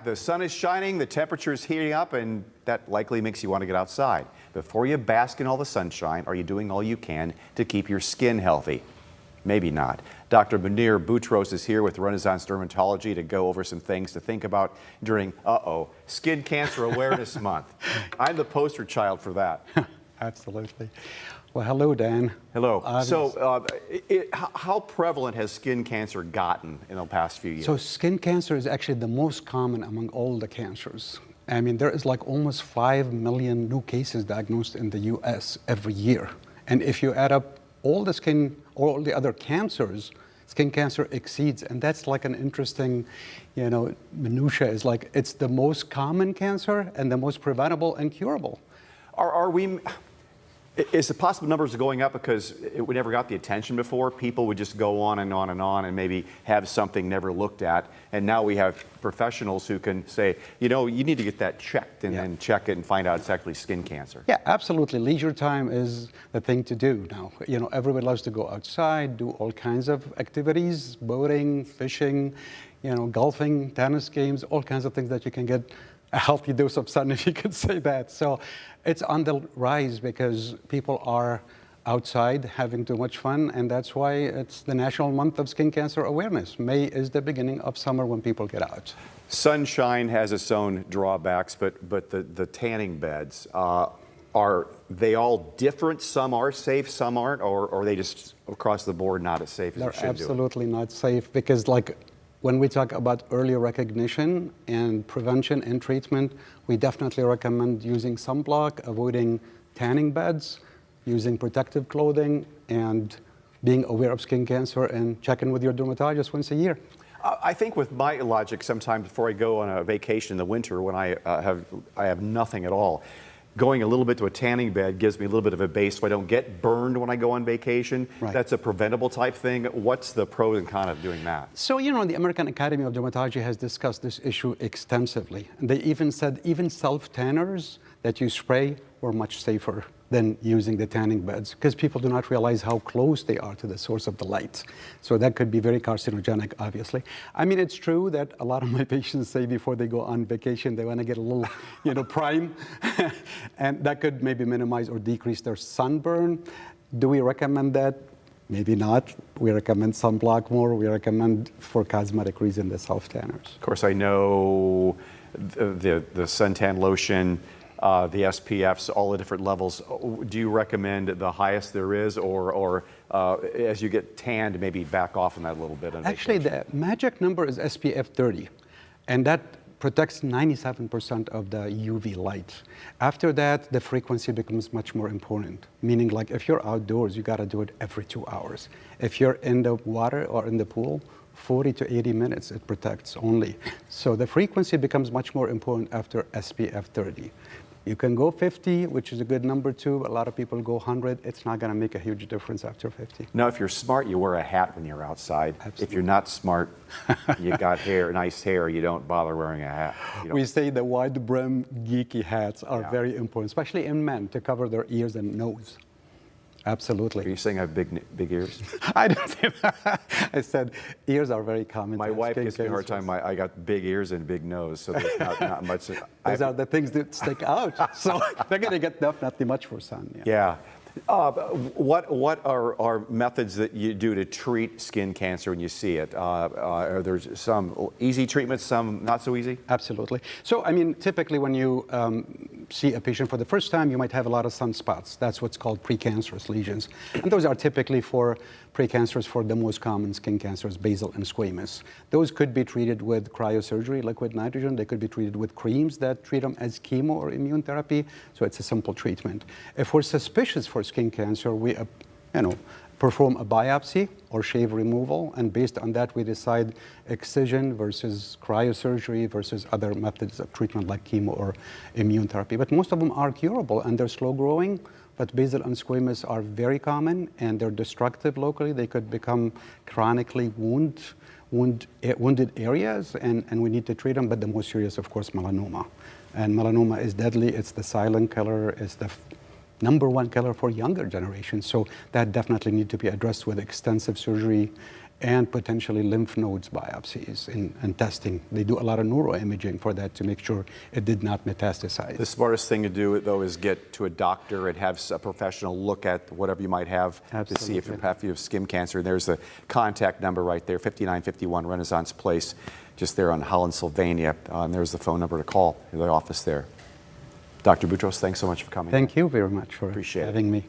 The sun is shining, the temperature is heating up, and that likely makes you want to get outside. Before you bask in all the sunshine, are you doing all you can to keep your skin healthy? Maybe not. Dr. Munir Boutros is here with Renaissance Dermatology to go over some things to think about during, Skin Cancer Awareness Month. I'm the poster child for that. Absolutely. Well, hello, Dan. Hello. How prevalent has skin cancer gotten in the past few years? So skin cancer is actually the most common among all the cancers. I mean, there is like almost 5 million new cases diagnosed in the U.S. every year. And if you add up all the other cancers, skin cancer exceeds, and that's like an interesting, minutia is like it's the most common cancer and the most preventable and curable. Is the possible numbers going up because we never got the attention before? People would just go on and on and on and maybe have something never looked at. And now we have professionals who can say, you need to get that checked and then check it and find out it's actually skin cancer. Yeah, absolutely. Leisure time is the thing to do now. Everybody loves to go outside, do all kinds of activities, boating, fishing, golfing, tennis games, all kinds of things that you can get a healthy dose of sun, if you could say that. So it's on the rise because people are outside having too much fun, and that's why it's the National Month of Skin Cancer Awareness. May is the beginning of summer when people get out. Sunshine has its own drawbacks, but the tanning beds, are they all different? Some are safe, some aren't, or are they just across the board not as safe as it should do? They're absolutely not safe because when we talk about early recognition and prevention and treatment, we definitely recommend using sunblock, avoiding tanning beds, using protective clothing, and being aware of skin cancer and checking with your dermatologist once a year. I think with my logic, sometimes before I go on a vacation in the winter when I have nothing at all, going a little bit to a tanning bed gives me a little bit of a base so I don't get burned when I go on vacation. Right. That's a preventable type thing. What's the pros and cons of doing that? So, the American Academy of Dermatology has discussed this issue extensively. They even said self-tanners that you spray were much safer than using the tanning beds because people do not realize how close they are to the source of the light. So that could be very carcinogenic, obviously. I mean, it's true that a lot of my patients say before they go on vacation, they want to get a little, prime, and that could maybe minimize or decrease their sunburn. Do we recommend that? Maybe not. We recommend sunblock more. We recommend, for cosmetic reasons, the self-tanners. Of course, I know the suntan lotion, the SPFs, all the different levels. Do you recommend the highest there is, or as you get tanned, maybe back off on that a little bit? Actually, the magic number is SPF 30, and that protects 97% of the UV light. After that, the frequency becomes much more important, meaning like if you're outdoors, you got to do it every 2 hours. If you're in the water or in the pool, 40 to 80 minutes it protects only. So the frequency becomes much more important after SPF 30. You can go 50, which is a good number too. A lot of people go 100. It's not going to make a huge difference after 50. Now, if you're smart, you wear a hat when you're outside. Absolutely. If you're not smart, you got nice hair, you don't bother wearing a hat. We say the wide brim geeky hats are very important, especially in men, to cover their ears and nose. Absolutely. Are you saying I have big ears? I didn't say that. I said ears are very common. My wife gives me a hard time. I got big ears and big nose, so there's not much. Those are the things that stick out. So they're going to get definitely much for sun. Yeah. What are methods that you do to treat skin cancer when you see it? Are there some easy treatments, some not so easy? Absolutely. So, I mean, typically when you see a patient for the first time, you might have a lot of sunspots. That's what's called precancerous lesions. And those are typically for precancers for the most common skin cancers, basal and squamous. Those could be treated with cryosurgery, liquid nitrogen. They could be treated with creams that treat them as chemo or immune therapy. So it's a simple treatment. If we're suspicious for skin cancer, we perform a biopsy or shave removal, and based on that we decide excision versus cryosurgery versus other methods of treatment like chemo or immune therapy. But most of them are curable and they're slow growing, but basal and squamous are very common and they're destructive locally. They could become chronically wounded areas, and we need to treat them, but the most serious, of course, melanoma. And melanoma is deadly. It's the silent killer. It's the #1 killer for younger generations. So that definitely needs to be addressed with extensive surgery and potentially lymph nodes biopsies and testing. They do a lot of neuroimaging for that to make sure it did not metastasize. The smartest thing to do, though, is get to a doctor and have a professional look at whatever you might have to see if you have skin cancer. There's the contact number right there, 5951 Renaissance Place, just there on Holland, Sylvania. And there's the phone number to call, the office there. Dr. Boutros, thanks so much for coming. Thank you very much for Appreciate it. having me.